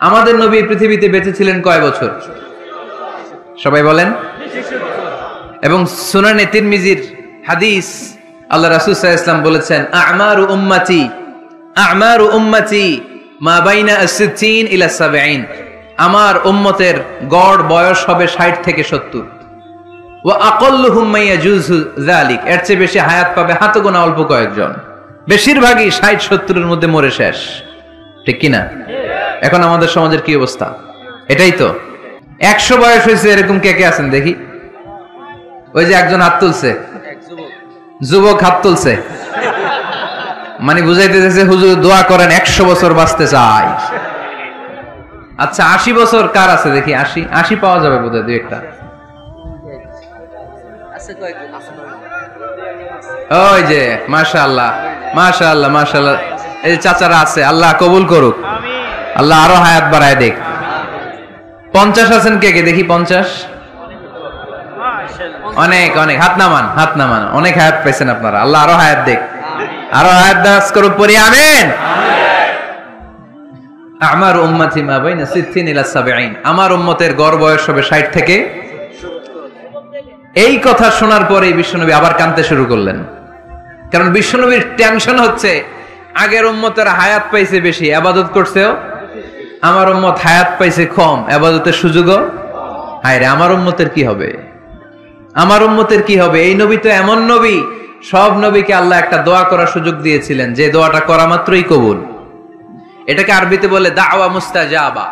আমাদের নবী পৃথিবীতে বেঁচে ছিলেন কয় বছর? সবাই বলেন। এবং সুনানে তিরমিজির হাদিস, আল্লাহ রাসূল সাল্লাল্লাহু আলাইহি ওয়াসাল্লাম বলেছেন, আমারু উম্মতি মা বাইনা আস-সিত্তিন ইলা 70। আমার উম্মতের গড় বয়স হবে 60 থেকে 70। ওয়া আকাল্লুহুম মা ইয়াজুজু যালিক, এর চেয়ে বেশি হায়াত পাবে হাতে গোনা অল্প কয়েকজন। বেশিরভাগই 60-70 এর মধ্যে মরে শেষ, ঠিক কি না? এখন আমাদের সমাজের কি অবস্থা? এটাই তো। 100 বয়স হয়েছে এরকম কে কে আছেন দেখি? ওই যে একজন হাত তুলছে, যুবক হাত তুলছে, মানে বুঝাইতে চাইছে হুজুর দোয়া করেন 100 বছর বাঁচতে চাই। আচ্ছা 80 বছর কার আছে দেখি? 80 পাওয়া যাবে বোধহয় দুই একটা। ওই যে মাশাআল্লাহ মাশাআল্লাহ মাশাআল্লাহ, এই চাচারা আছে, আল্লাহ কবুল করুক, আল্লাহ আরো হায়াত বাড়ায় দেখ। 50 আছেন কে কে দেখি? 50? অনেক অনেক, হাত নামান, অনেক হায়াত পাইছেন আপনারা, আল্লাহ আরো হায়াত দেখ, আরো হায়াত দাস করুক, পড়ি আমিন। আমার উম্মতি মা বাইনা 60 ইলা 70, আমার উম্মতের গড় বয়স হবে 60 থেকে। এই কথা শোনার পরে বিশ্বনবী আবার কাঁদতে শুরু করলেন, কারণ বিশ্বনবীর টেনশন হচ্ছে আগের উম্মতেরা হায়াত পাইছে বেশি, ইবাদত করছেও, আমার উম্মত হায়াত পাইছে কম, ইবাদতের সুযোগও। হায়রে আমার উম্মতের কি হবে, আমার উম্মতের কি হবে? এই নবী তো এমন নবী, সব নবীকে আল্লাহ একটা দোয়া করার সুযোগ দিয়েছিলেন, যে দোয়াটা করা মাত্রই কবুল। এটাকে আরবিতে বলে দাওয়া মুস্তাজাবা,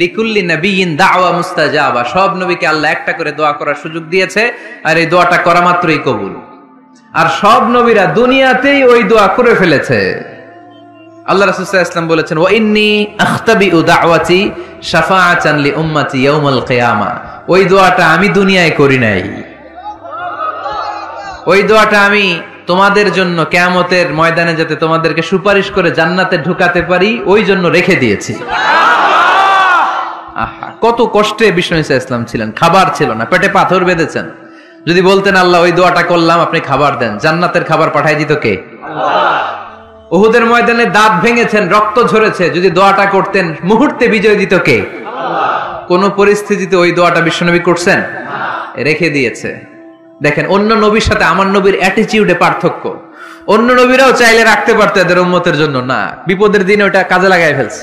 লিকুল্লি নবিয়িন দাওয়া মুস্তাজাবা। সব নবীকে আল্লাহ একটা করে দোয়া করার সুযোগ দিয়েছে, আর এই দোয়াটা করা মাত্রই কবুল। আর সব নবীরা দুনিয়াতেই ওই দোয়া করে ফেলেছে। আল্লাহ রাসূল সাল্লাল্লাহু আলাইহি ওয়াসাল্লাম বলেছেন, ওয়া ইন্নী আখতাবিউ দাওয়াতি শাফাআতান লি উম্মতি ইয়াউমাল কিয়ামা। ওই দোয়াটা আমি দুনিয়ায় করি নাই, ওই দোয়াটা আমি তোমাদের জন্য কিয়ামতের ময়দানে যাতে তোমাদেরকে সুপারিশ করে জান্নাতে ঢুকাতে পারি, ওই জন্য রেখে দিয়েছি। আহা, কত কষ্টে বিষ্ণু ঈসা ইসলাম ছিলেন, খাবার ছিল না, পেটে পাথর বেঁধেছেন। যদি বলতেন আল্লাহ ওই দোয়াটা করলাম, আপনি খাবার দেন, জান্নাতের খাবার পাঠাই দিত কে? আল্লাহ। উহুদের ময়দানে দাঁত ভেঙেছেন, রক্ত ঝরেছে, যদি দোয়াটা করতেন মুহূর্তে বিজয় দিত কে? আল্লাহ। কোন পরিস্থিতিতে ওই দোয়াটা বিশ্বনবী করছেন? রেখে দিয়েছে। দেখেন, অন্য নবীর সাথে আমার নবীর অ্যাটিটিউডে পার্থক্য। অন্য নবীরাও চাইলে রাখতে পারতো এদের উম্মতের জন্য, না, বিপদের দিনে ওটা কাজে লাগাই ফেলছে।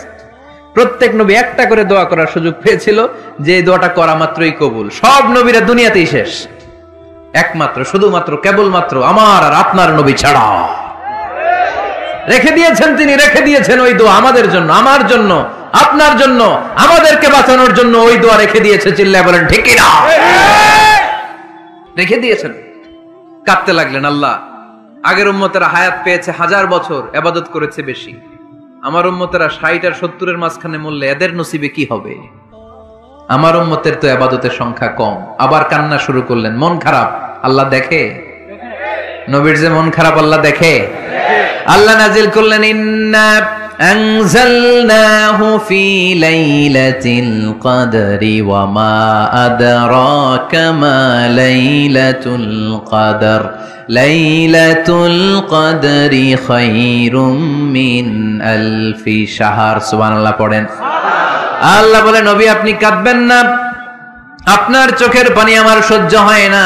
প্রত্যেক নবী একটা করে দোয়া করার সুযোগ পেয়েছিল, যে দোয়াটা করা মাত্রই কবুল। সব নবীরা দুনিয়াতেই শেষ, একমাত্র শুধুমাত্র কেবলমাত্র আমার আর আপনার নবী ছাড়া রেখে দিয়েছেন তিনি, রেখে দিয়েছেন ওই দোয়া আমাদের জন্য, আমার জন্য, আপনার জন্য, আমাদেরকে বাঁচানোর জন্য ওই দোয়া রেখে দিয়েছে। চিল্লায় বলেন ঠিক কি না? রেখে দিয়েছেন। কাঁদতে লাগলেন, আল্লাহ আগের উম্মতেরা হায়াত পেয়েছে 1000 বছর, ইবাদত করেছে বেশি, আমার উম্মতেরা 60 আর 70 এর মাঝখানে মরলে এদের নসিবে কি হবে? আমার উম্মতের তো ইবাদতের সংখ্যা কম। আবার কান্না শুরু করলেন, মন খারাপ, আল্লাহ দেখে, নবীর যে মন খারাপ আল্লাহ দেখে। আল্লাহ নাজিল করলেন, ইন্না আনজালনাহু ফি লাইলাতিল কদরি ওয়া মা আদরাকা মা লাইলাতুল কদর লাইলাতুল কদরি খায়রুম মিন আলফি শাহর। সুবহানাল্লাহ পড়েন। আল্লাহ বলে, নবী আপনি কাঁদবেন না, আপনার চোখের পানি আমার সহ্য হয় না।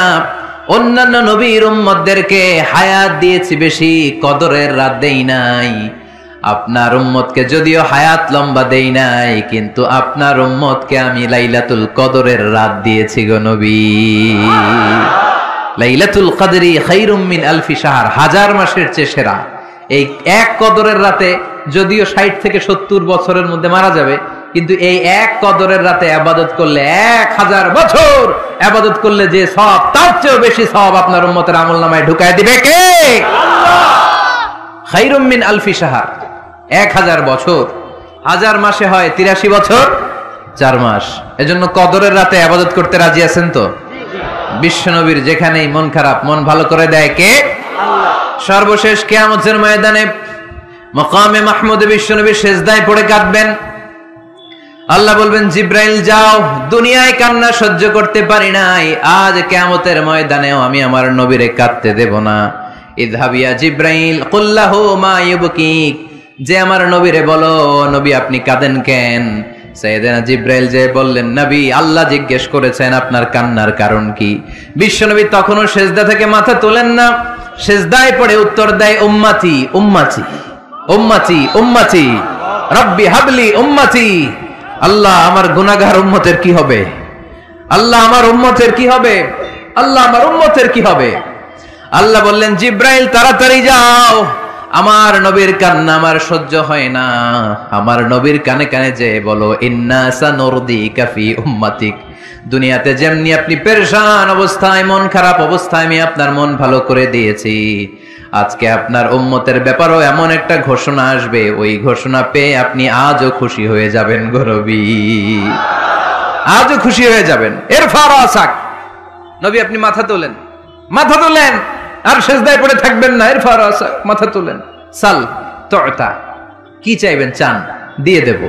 অন্যান্য নবীর উম্মতদেরকে হায়াত দিয়েছি বেশি, কদরের রাত দেই নাই। আপনার উম্মতকে যদিও হায়াত লম্বা দেই নাই, কিন্তু আপনার উম্মতকে আমি লাইলাতুল কদরের রাত দিয়েছি গো নবী। লাইলাতুল কদরি খায়রুম মিন আলফি শাহর, 1000 মাসের চেয়ে সেরা। এই এক কদরের রাতে যদিও 60 থেকে 70 বছরের মধ্যে মারা যাবে, কিন্তু এই এক কদরের রাতে ইবাদত করলে 1000 বছর ইবাদত করলে যে সওয়াব, তার চেয়েও বেশি সওয়াব আপনার উম্মতের আমলনামায় ঢুকায় দিবে কে? আল্লাহ। খায়রুম মিন আলফি শাহর, 1000 বছর, 1000 মাসে হয় 83 বছর 4 মাস। এজন্য কদরের রাতে ইবাদত করতে রাজি আছেন তো? বিশ্বনবীর যেখানেই মন খারাপ, মন ভালো করে দেয় কে? আল্লাহ। সর্বশেষ কিয়ামতের ময়দানে মাকামে মাহমুদে বিশ্বনবী সিজদায় পড়ে কাঁদবেন। আল্লাহ বলবেন, জিব্রাইল যাও, দুনিয়ায় কান্না সহ্য করতে পারি নাই, আজ কিয়ামতের ময়দানেও আমি আমার নবীরে কাঁদতে দেব না। ইযহাব ইয়া জিব্রাইল কুল্লাহু মা ইউবকিক, যে আমার নবীরে বলো, নবী আপনি কাঁদেন কেন? সাইয়েদনা জিব্রাইল যে বললেন, নবী আল্লাহ জিজ্ঞেস করেছেন আপনার কান্নার কারণ কি। বিশ্বনবী তখনও সিজদা থেকে মাথা তোলেন না, সিজদায় পড়ে উত্তর দেয়, উম্মতি উম্মতি উম্মতি উম্মতি রব্বি হাবলি উম্মতি। আল্লাহ আমার গুনাহগার উম্মতের কি হবে, আল্লাহ আমার উম্মতের কি হবে, আল্লাহ আমার উম্মতের কি হবে। আল্লাহ বললেন, জিব্রাইল তাড়াতাড়ি যাও, আমার নবীর কান্না আমার সহ্য হয় না, আমার নবীর কানে কানে যে বলো, ইন্না সানুরদিকা ফি উম্মাতিক, দুনিয়াতে যেমনি আপনি পেরেশান অবস্থায়, মন খারাপ অবস্থায় আমি আপনার মন ভালো করে দিয়েছি, আজকে আপনার উম্মতের ব্যাপারও এমন একটা ঘোষণা আসবে, ওই ঘোষণা পেয়ে আপনি আজও খুশি হয়ে যাবেন গো নবী, আজও খুশি হয়ে যাবেন। ইরফা রাসাক, নবী আপনি মাথা তোলেন, মাথা তোলেন, আর সিজদায় পড়ে থাকবেন না। ইরফা রাসাক, মাথা তোলেন। সাল তুতা, কি চাইবেন চান দিয়ে দেব।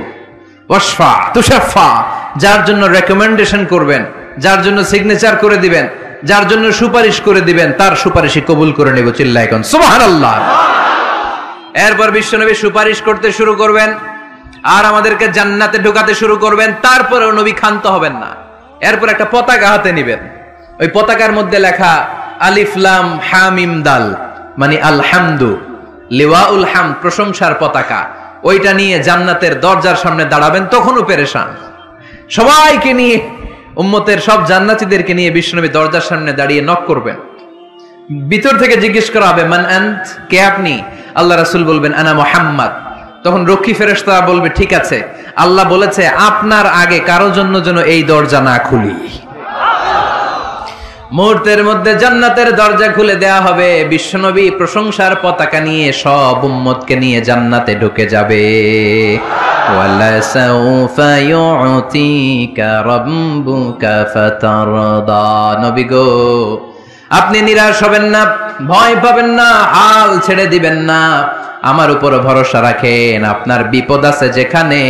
ওয়াশফা তুশাফা, যার জন্য রেকমেন্ডেশন করবেন, যার জন্য সিগনেচার করে দিবেন, যার জন্য সুপারিশ করে দিবেন, তার সুপারিশই কবুল করে নেব। চিল্লায় কোন সুবহানাল্লাহ। এরপর বিশ্বনবী সুপারিশ করতে শুরু করবেন আর আমাদেরকে জান্নাতে ঢোকাতে শুরু করবেন। তারপরেও নবী ক্ষান্ত হবেন না। এরপর একটা পতাকা হাতে নেবেন, ওই পতাকার মধ্যে লেখা আলিফ লাম হা মিম দাল, মানে আলহামদু, লিওয়াউল হামদ, প্রশংসার পতাকা। ওইটা নিয়ে জান্নাতের দরজার সামনে দাঁড়াবেন। তখনও পেরেশান, সবাইকে নিয়ে, উম্মতের সব জান্নাতীদেরকে নিয়ে বিশ্বনবী দরজার সামনে দাঁড়িয়ে নক করবেন। ভিতর থেকে জিজ্ঞেস করা হবে, মান আন্ত, কে আপনি? আল্লাহ রাসূল বলবেন, আনা মুহাম্মদ। তখন রক্ষী ফেরেশতা বলবে, ঠিক আছে, আল্লাহ বলেছে আপনার আগে কারো জন্য যেন এই দরজা না খুলি। মুহূর্তের মধ্যে জান্নাতের দরজা খুলে দেয়া হবে। বিশ্বনবী প্রশংসার পতাকা নিয়ে সব উম্মতকে নিয়ে জান্নাতে ঢুকে যাবে। ওয়ালা সাউফা ইউতিকা রাব্বুকা ফাতারদা, নবী গো আপনি নিরাশ হবেন না, ভয় পাবেন না, হাল ছেড়ে দিবেন না, আমার উপর ভরসা রাখেন। আপনার বিপদ আছে যেখানে,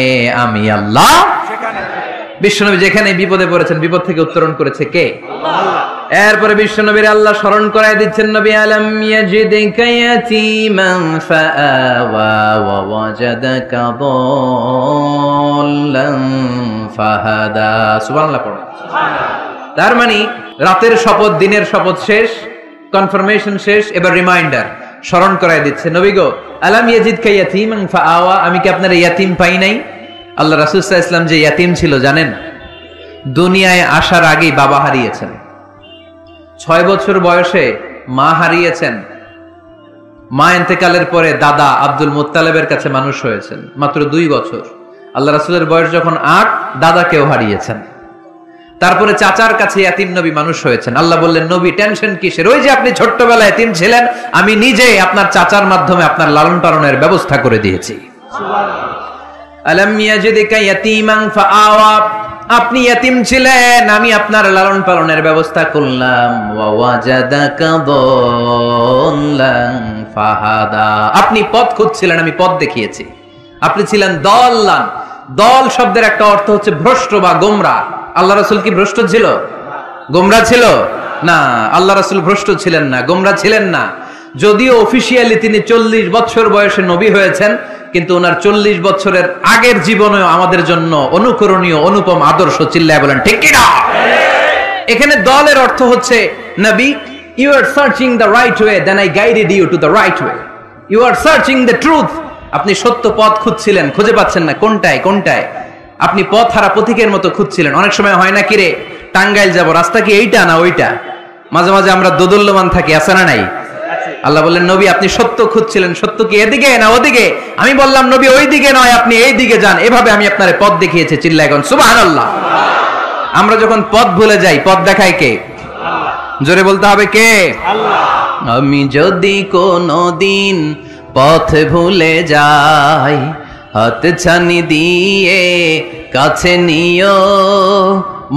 আমি আল্লাহ সেখানে। বিশ্বনবী যেখানে বিপদে পড়েছেন, বিপদ থেকে উত্তরণ করেছে কে? আল্লাহ। এরপরে বিশ্বনবীর আল্লাহ স্মরণ করায় দিচ্ছেন, নবী আলাম ইয়াজিদিকা ইয়াতীমান ফাআওয়া ওয়া ওয়াজাদাকা দাল্লান ফাহাদা। সুবহানাল্লাহ পড়ো। তার মানে রাতের শপথ, দিনের শপথ শেষ, কনফার্মেশন শেষ, এবার রিমাইন্ডার, স্মরণ করায় দিচ্ছে, নবী গো আলাম ইয়াজিদকা ইয়াতীমান ফাআওয়া, আমি কি আপনার ইয়াতীম পাই নাই? আল্লাহ রাসূল সাল্লাল্লাহু আলাইহি ওয়াসাল্লাম যে ইয়াতীম ছিল জানেন? দুনিয়ায় আসার আগেই বাবা হারিয়েছেন, 6 বছর বয়সে মা হারিয়েছেন, মা ইন্তেকালের পরে দাদা আব্দুল মুত্তালিবের কাছে মানুষ হয়েছেন মাত্র 2 বছর। আল্লাহ রাসূলের বয়স যখন 8, দাদাকেও হারিয়েছেন। তারপরে চাচার কাছে ইয়াতীম নবী মানুষ হয়েছেন। আল্লাহ বললেন, নবী টেনশন কিসের, ওই যে আপনি ছোট্টবেলায় ইয়াতীম ছিলেন, আমি নিজে আপনার চাচার মাধ্যমে আপনার লালন পালনের ব্যবস্থা করে দিয়েছি। সুবহানাল্লাহ। আলাম ইয়াজিদিকা ইয়াতীমান ফাআওয়া, আপনি ইয়াতীম ছিলেন, আমি আপনার লালন পালনের ব্যবস্থা করলাম। ওয়া ওয়াজাদাকা দাল্লান ফাহাদা, আপনি পথ খুঁজছিলেন, আমি পথ দেখিয়েছি। আপনি ছিলেন দল্লান, দল শব্দের একটা অর্থ হচ্ছে ভ্রষ্ট বা গোমরা। আল্লাহ রাসূল কি ভ্রষ্ট ছিল? গোমরা ছিল না। আল্লাহ রাসূল ভ্রষ্ট ছিলেন না, গোমরা ছিলেন না। যদিও অফিশিয়ালি তিনি 40 বছর বয়সে নবী হয়েছেন, কিন্তু ওনার 40 বছরের আগের জীবনেও আমাদের জন্য অনুকরণীয়, অনুপম আদর্শ। চিল্লায় বলেন ঠিক কি না? এখানে দলের অর্থ হচ্ছে, নবী you are searching the right way, then I guided you to the right way. You are searching the truth, আপনি সত্য পথ খুঁজছিলেন, খুঁজে পাচ্ছেন না, কোনটায় কোনটায়, আপনি পথ হারা পথিকের মতো খুঁজছিলেন। অনেক সময় হয় না কি রে, টাঙ্গাইল যাব, রাস্তা কি এইটা না ওইটা? মাঝে মাঝে আমরা দোদুল্যমান থাকি, আছে না নাই? আল্লাহ বললেন, নবী আপনি সত্য খুঁজছিলেন, সত্য কি এদিকে না ওদিকে? আমি বললাম, নবী ওই দিকে নয়, আপনি এই দিকে যান। এভাবে আমি আপনার পথ দেখিয়েছি। চিল্লায় এখন সুবহানাল্লাহ। আমরা যখন পথ ভুলে যাই, পথ দেখায় কে? আল্লাহ। জোরে বলতে হবে কে? আল্লাহ। আমি যদি কোনদিন পথ ভুলে যাই, হাত ছানি দিয়ে কাছে নিও,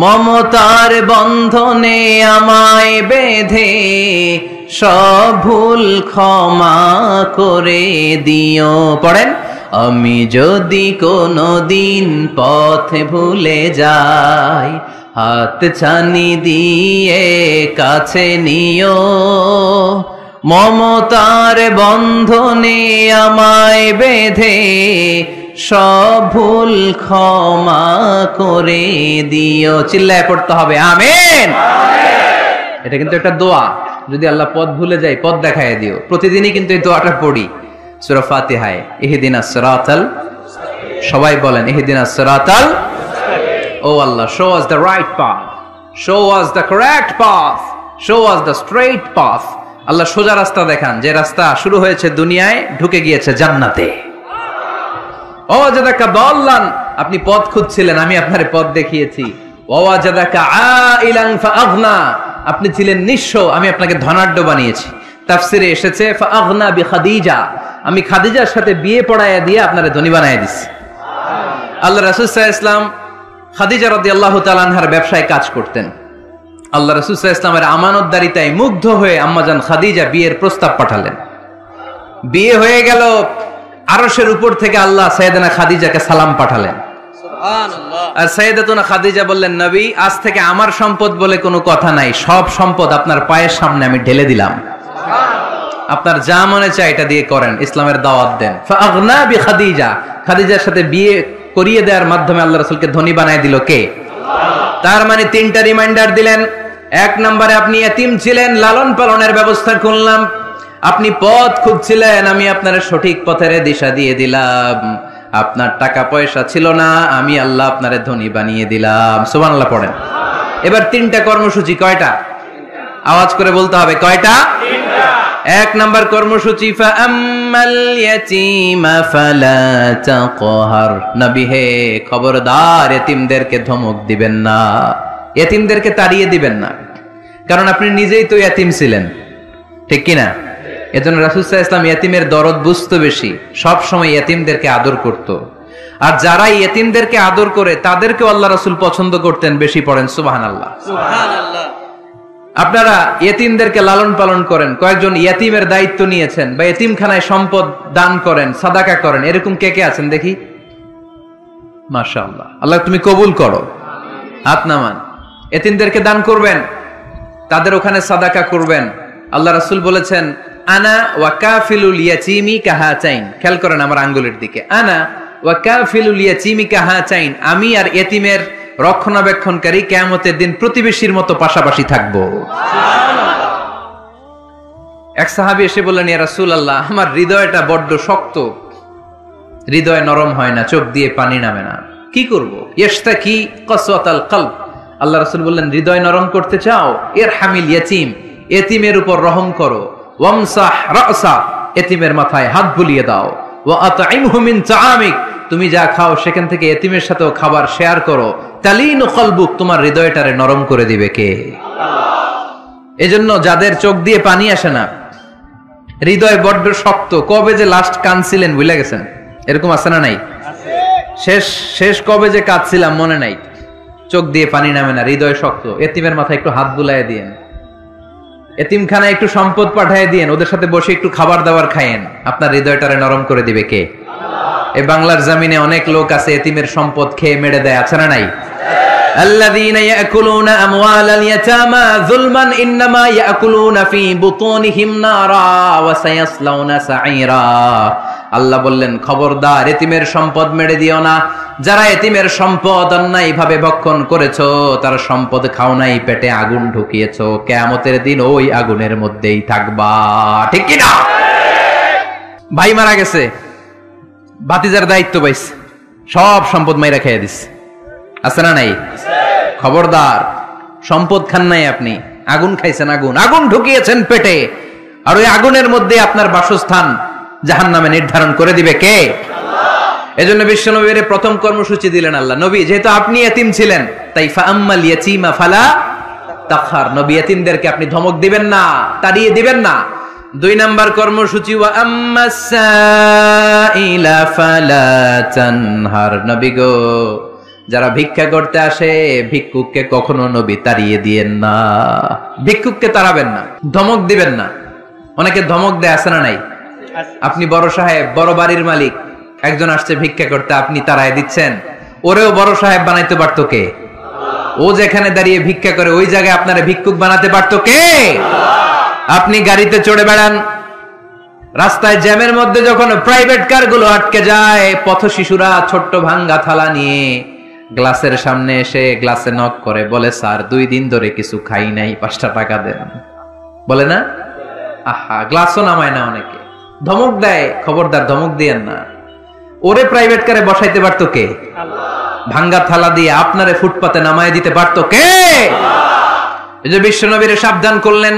মমতার বন্ধনে আমায় বেঁধে সব ভুল ক্ষমা করে দিও। পড়েন, আমি যদি কোনদিন পথ ভুলে যাই, হাত ছানি দিয়ে কাছে নিও, মমতার বন্ধনে আমায় বেঁধে সব ভুল ক্ষমা করে দিও। চিল্লায় পড়তে হবে আমিন। এটা কিন্তু একটা দোয়া, যদি আল্লাহ পথ ভুলে যায় পথ দেখায় দিও। প্রতিদিনই কিন্তু এই দোয়াটা পড়ি সূরা ফাতিহায়, ইহদিনাস সিরাতাল, সবাই বলেন ইহদিনাস সিরাতাল। ও আল্লাহ, show us the right path, show us the correct path, show us the straight path। আল্লাহ সোজা রাস্তা দেখান, যে রাস্তা শুরু হয়েছে দুনিয়ায় ঢুকে গিয়েছে জান্নাতে। ওয়াজাদাকা দাল্লান, আপনি পথ খুঁজছিলেন, আমি আপনারে পথ দেখিয়েছি। ওয়াজাদাকা আইলান ফাআগনা, আপনি ছিলেন নিঃস্ব, আমি আপনাকে ধনাঢ্য বানিয়েছি। তাফসিরে এসেছে ফাআগনা বিখাদিজা, আমি খাদিজার সাথে বিয়ে পড়ায়া দিয়ে আপনারে ধনী বানায় দিছি। আল্লাহ রাসূল সাল্লাল্লাহু আলাইহি ওয়াসাল্লাম খাদিজা রাদিয়াল্লাহু তাআলা আনহার ব্যবসায় কাজ করতেন। আল্লাহ রাসূল সাল্লাল্লাহু আলাইহি ওয়াসাল্লামের আমানতদারিতায় মুগ্ধ হয়ে আম্মাজান খাদিজা বিয়ের প্রস্তাব পাঠালেন। বিয়ে হয়ে গেল, আরশের উপর থেকে আল্লাহ সাইয়েদানা খাদিজাকে সালাম পাঠালেন। সুবহানাল্লাহ। আর সাইয়েদাতুনা খাদিজা বললেন, নবী, আজ থেকে আমার সম্পদ বলে কোনো কথা নাই, সব সম্পদ আপনার পায়ের সামনে আমি ঢেলে দিলাম। সুবহানাল্লাহ। আপনার যা মনে চায় এটা দিয়ে করেন, ইসলামের দাওয়াত দেন। ফাআগনা বিখাদিজা, খাদিজার সাথে বিয়ে করিয়ে দেওয়ার মাধ্যমে আল্লাহ রাসূলকে ধনী বানায় দিল কে? আল্লাহ। তার মানে তিনটা রিমাইন্ডার দিলেন। এক নম্বরে আপনি এতিম ছিলেন, লালন পালনের ব্যবস্থা করলাম। আপনি পথ খুঁজছিলেন, আমি আপনার সঠিক পথের দিশা দিয়ে দিলাম। আপনার টাকা পয়সা ছিল না, আমি আল্লাহ আপনারে ধনী বানিয়ে দিলাম। সুবহানাল্লাহ পড়েন। এবার তিনটা কর্মসূচি, কয়টা? আওয়াজ করে বলতে হবে, কয়টা? তিনটা। এক নাম্বার কর্মসূচি, ফাআম্মাল ইয়াতীমা ফালা তাকহার, নবী হে খবরদার, এতিমদেরকে ধমক দিবেন না, এতিমদেরকে তাড়িয়ে দিবেন না, কারণ আপনি নিজেই তো এতিম ছিলেন, ঠিক কিনা? এজন্য রাসূল সাল্লাল্লাহু আলাইহি ওয়াসাল্লাম এতিমের দরদ বুঝতো বেশি, সব সময় এতিমদেরকে আদর করত। আর যারা এতিমদেরকে আদর করে তাদেরকেও আল্লাহ রাসূল পছন্দ করতেন বেশি। পড়েন সুবহানাল্লাহ। সুবহানাল্লাহ। আপনারা এতিমদেরকে লালন পালন করেন, কয়েকজন এতিমের দায়িত্ব নিয়েছেন, বা এতিমখানায় সম্পদ দান করেন, সাদাকা করেন, এরকম কে কে আছেন দেখি? মাশাআল্লাহ, আল্লাহ তুমি কবুল করো। হাত নামান। এতিমদেরকে দান করবেন, তাদের ওখানে সাদাকা করবেন। আল্লাহ রাসূল বলেছেন, আনা ওয়া কাফিলুল ইয়াতীমি কাহাতাইন। খেয়াল করেন আমার আঙ্গুলের দিকে, আনা ওয়া কাফিলুল ইয়াতীমি কাহাতাইন, আমি আর এতিমের রক্ষণাবেক্ষণকারী কিয়ামতের দিন প্রতিবেশীর মতো পাশাপাশি থাকবো। এক সাহাবী এসে বললেন, ইয়া রাসূলুল্লাহ, আমার হৃদয়টা বড্ড শক্ত, হৃদয় নরম হয় না, চোখ দিয়ে পানি নামে না, কি করব? ইশতাকি কসওয়াতাল কলব। আল্লাহ রাসূল বললেন, হৃদয় নরম করতে চাও? ইরহামিল ইয়াতীম, এতিমের উপর রহম করো। ওয়ামসাহ রাসা, এতিমের মাথায় হাত বুলিয়ে দাও। ওয়া আতইমহু মিন তাআমিক, তুমি যা খাও সেখান থেকে এতিমের সাথেও খাবার শেয়ার করো। তালিনু কলবুক, তোমার হৃদয়টারে নরম করে দিবে কে? আল্লাহ। এজন্য যাদের চোখ দিয়ে পানি আসে না, হৃদয় বড্ড শক্ত, কবে যে লাস্ট কাঁদছিলেন ভুলে গেছেন, এরকম আছে না নাই? শেষ কবে যে কাঁদছিলাম মনে নাই, চোখ দিয়ে পানি নামে না, হৃদয় শক্ত। এতিমের মাথায় একটু হাত বুলায় দিয়েন, এতিমখানায় একটু সম্পদ পাঠিয়ে দিয়েন, ওদের সাথে বসে একটু খাবার দাবার খায়েন, আপনার হৃদয়টারে নরম করে দিবে কে? এই বাংলার জমিনে অনেক লোক আছে এতিমের সম্পদ খেয়ে মেরে দেয়, আছে না নাই? আল্লাযীনা ইয়াকুলুনা আমওয়ালাল ইয়াতামা যুলমান ইন্নামা ইয়াকুলুনা ফি বুতুনিহিম নারা ওয়া সায়াসলাউনা সাঈরা। আল্লাহ বললেন, খবরদার এতিমের সম্পদ মেরে দিও না। যারা এতিমের সম্পদ অন্যায়ভাবে ভক্ষণ করেছো, তার সম্পদ খাও নাই, পেটে আগুন ঢুকিয়েছো, কিয়ামতের দিন ওই আগুনের মধ্যেই থাকবা, ঠিক কি না? ভাই মারা গেছে, ভাতিজার দায়িত্ব পাইছে, সব সম্পদ মাইরা খেয়ে দিছে, আছে না নাই? খবরদার, সম্পদ খান নাই আপনি, আগুন খাইছেন, আগুন ঢুকিয়েছেন পেটে, আর ওই আগুনের মধ্যে আপনার বাসস্থান জাহান্নামে নির্ধারণ করে দিবে কে? আল্লাহ। এজন্য বিশ্বনবীর প্রথম কর্মসূচি দিলেন আল্লাহ। নবী, যেহেতু আপনি এতিম ছিলেন, তাই ফাআম্মাল ইয়াতীমা ফালা তাকহার, নবী এতিমদেরকে আপনি ধমক দিবেন না, তাড়িয়ে দিবেন না। দুই নাম্বার কর্মসূচি, ওয়া আম্মাস সাইলা ফালা তানহার, নবী গো, যারা ভিক্ষা করতে আসে ভিক্ষুককে কখনো নবী তাড়িয়ে দিয়েন না, ভিক্ষুককে তাড়াবেন না, ধমক দিবেন না। অনেকে ধমক দেয়, আছে না নাই? আপনি বড় সাহেব, বড় বাড়ির মালিক, একজন আসছে ভিক্ষা করতে, আপনি তাড়ায় দিচ্ছেন, ওরেও বড় সাহেব বানাইতে পারতো কে? ও যেখানে দাঁড়িয়ে ভিক্ষা করে ওই জায়গায় আপনারা ভিক্ষুক বানাতে পারতো কে? আপনি গাড়িতে চড়ে বেড়ান, রাস্তায় জ্যামের মধ্যে যখন প্রাইভেট কার গুলো আটকে যায়, পথ শিশুরা ছোট্ট ভাঙ্গা থালা নিয়ে গ্লাসের সামনে এসে গ্লাসে নক করে, বলে স্যার 2 দিন ধরে কিছু খাই নাই, 5টা টাকা দেন। বলে না? আহা, গ্লাসও নামায় না অনেকে, ধমক দেয়, খবরদার ধমক দিয়েন না। ওরে প্রাইভেট কারে বসাইতে পারতো কে? ভাঙ্গা থালা দিয়ে আপনারে ফুটপাতে নামায় দিতে পারতো কে? এই যে বিশ্বনবীরে সাবধান করলেন,